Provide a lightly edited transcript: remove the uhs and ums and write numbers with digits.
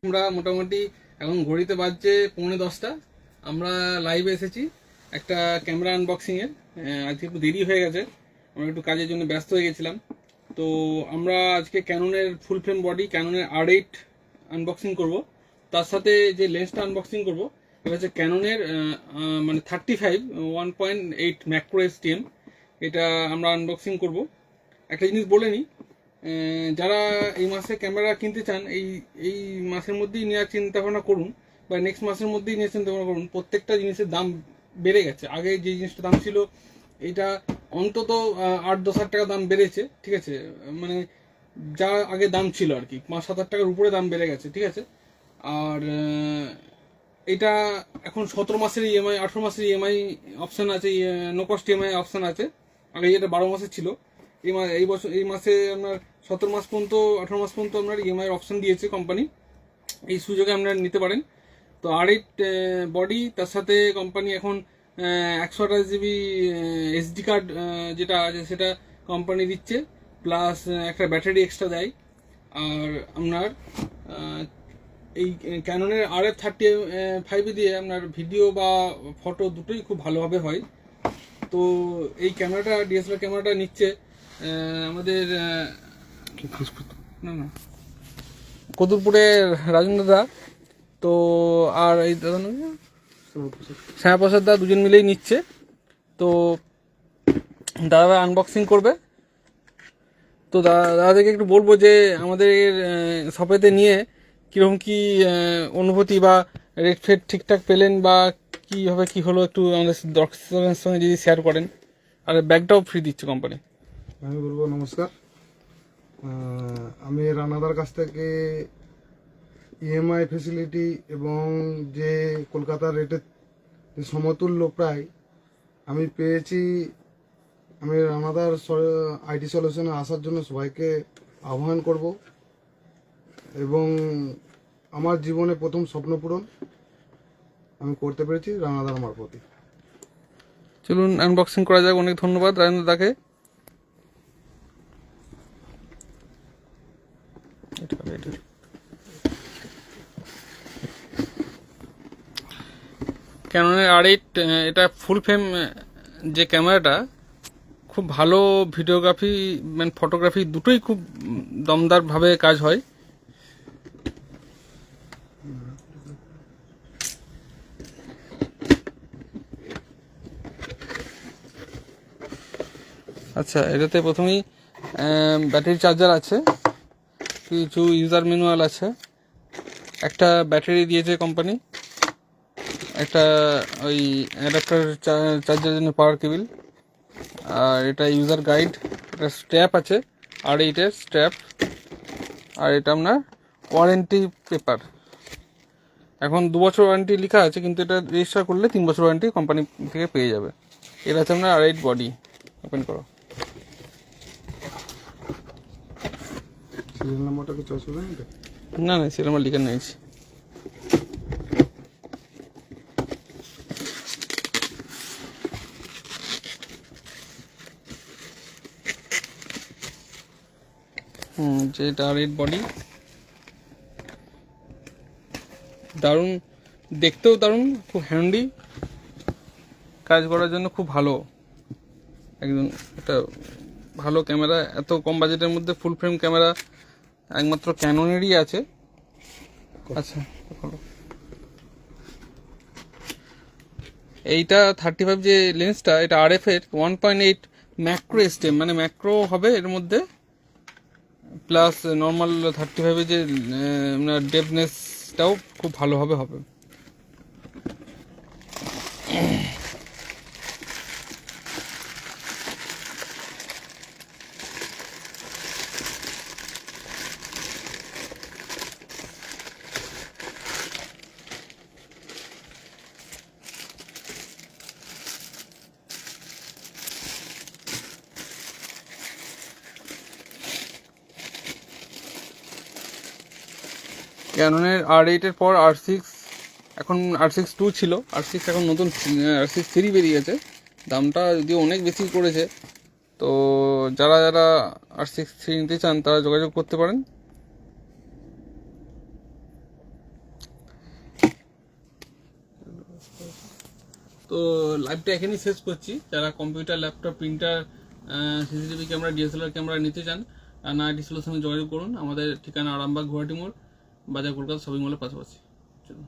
আমরা মোটামুটি এখন ঘড়িতে বাজছে 9:45। আমরা লাইভে এসেছি একটা ক্যামেরা আনবক্সিং এর। আজকে একটু দেরি হয়ে গেছে, আমরা একটু কাজের জন্য ব্যস্ত হয়ে গেছিলাম। তো আমরা আজকে ক্যাননের ফুল ফ্রেম বডি ক্যাননের R8 আনবক্সিং করব, তার সাথে যে লেন্সটা আনবক্সিং করব এটা হচ্ছে ক্যাননের মানে 35 1.8 ম্যাক্রো STM। এটা আমরা আনবক্সিং করব। একটা জিনিস বলে নিই, যারা এই মাসে ক্যামেরা কিনতে চান এই এই মাসের মধ্যেই নেওয়ার চিন্তা ভাবনা করুন, বা নেক্সট মাসের মধ্যেই নেওয়ার চিন্তা ভাবনা করুন। প্রত্যেকটা জিনিসের দাম বেড়ে গেছে। আগে যে জিনিসটার দাম ছিল এইটা অন্তত 8-10 হাজার টাকা দাম বেড়েছে, ঠিক আছে? মানে যা আগে দাম ছিল আর কি 5-7 হাজার টাকার উপরে দাম বেড়ে গেছে, ঠিক আছে? আর এটা এখন 17 মাসের ইএমআই 18 মাসের ইএমআই অপশান আছে, নো কস্ট ইএমআই অপশান আছে। আগে এটা 12 মাসের ছিল। এই মাসে আপনার 17 মাস পর্যন্ত 18 মাস পর্যন্ত আপনার ইএমআই অপশন দিয়েছে কোম্পানি। এই সুযোগে আপনারা নিতে পারেন। তো R8 বডি, তার সাথে কোম্পানি এখন 128 GB SD কার্ড যেটা আছে সেটা কোম্পানি দিচ্ছে, প্লাস একটা ব্যাটারি এক্সট্রা দেয়। আর আপনার এই ক্যাননের RF35 দিয়ে আপনার ভিডিও বা ফটো দুটোই খুব ভালোভাবে হয়। তো এই ক্যামেরাটা DSLR ক্যামেরাটা নিচ্ছে আমাদের না কদুরপুরের রাজন দাদা। তো আর এই দাদা শ্যামাপ্রসাদ দা দুজন মিলেই নিচ্ছে। তো দাদা আনবক্সিং করবে। তো দাদাদেরকে একটু বলবো যে আমাদের শপেতে নিয়ে কীরকম কী অনুভূতি বা রেট ফেট ঠিকঠাক পেলেন বা কীভাবে কী হলো একটু আমাদের দর্শকের সঙ্গে যদি শেয়ার করেন। আর ব্যাগটাও ফ্রি দিচ্ছে কোম্পানি। আমি বলবো নমস্কার। আমি রানাদার কাছ থেকে ইএমআই ফেসিলিটি এবং যে কলকাতার রেটের সমতুল্য প্রায় আমি পেয়েছি। আমি রানাদার আইটি সলিউশনে আসার জন্য সবাইকে আহ্বান করব এবং আমার জীবনে প্রথম স্বপ্ন পূরণ আমি করতে পেরেছি রানাদার মারফতে। চলুন আনবক্সিং করা যাক। অনেক ধন্যবাদ রাজেন্দ্র দাকে। ক্যাননের R8 এটা ফুল ফ্রেম যে ক্যামেরাটা খুব ভালো ভিডিওগ্রাফি মানে ফটোগ্রাফি দুটোই খুব দমদারভাবে কাজ হয়। আচ্ছা, এটাতে প্রথমেই ব্যাটারি চার্জার আছে, কিছু ইউজার ম্যানুয়াল আছে, একটা ব্যাটারি দিয়েছে কোম্পানি, একটা ওই অ্যাডাপ্টার চার্জারের জন্য পাওয়ার কেবিল, আর এটা ইউজার গাইড, একটা স্ট্র্যাপ আছে R8 এর স্ট্র্যাপ, আর এটা আপনার ওয়ারেন্টি পেপার। এখন 2 বছর ওয়ারেন্টি লেখা আছে, কিন্তু এটা রেজিস্টার করলে 3 বছর ওয়ারেন্টি কোম্পানি থেকে পেয়ে যাবে। এটা হচ্ছে আপনার R8 বডি। ওপেন করো। সিরিয়াল নাম্বারটা কিছু অসুবিধা নেই? না না, সেটা আমার লিখে নিয়েছি। যেটা R8 বডি, দারুণ দেখতেও, দারুণ খুব হ্যান্ডি, কাজ করার জন্য খুব ভালো একদম। একটা ভালো ক্যামেরা, এত কম বাজেটের মধ্যে ফুল ফ্রেম ক্যামেরা একমাত্র ক্যাননেরই আছে। আচ্ছা, এইটা 35 যে লেন্সটা, এটা RF এর 1.8 ম্যাক্রো STM, মানে ম্যাক্রো হবে এর মধ্যে, প্লাস নর্মাল 35 যে ডেপনেসটাও খুব ভালোভাবে হবে। ক্যাননের R8 এর পর R6, এখন R6 II ছিল, R6 এখন নতুন R6 III বেরিয়ে গেছে। দামটা যদিও অনেক বেশি করেছে, তো যারা যারা R6 III নিতে চান তারা যোগাযোগ করতে পারেন। তো লাইভটা এখানেই শেষ করছি। যারা computer, laptop, printer, CCTV camera, DSLR camera নিতে চান, নাইটি সলিউশনের সঙ্গে যোগাযোগ করুন। আমাদের ঠিকানা আরামবাগ, গুয়াহাটি মোড়, বাজার, কলকাতা শপিং মলের পাশাপাশি। চলুন।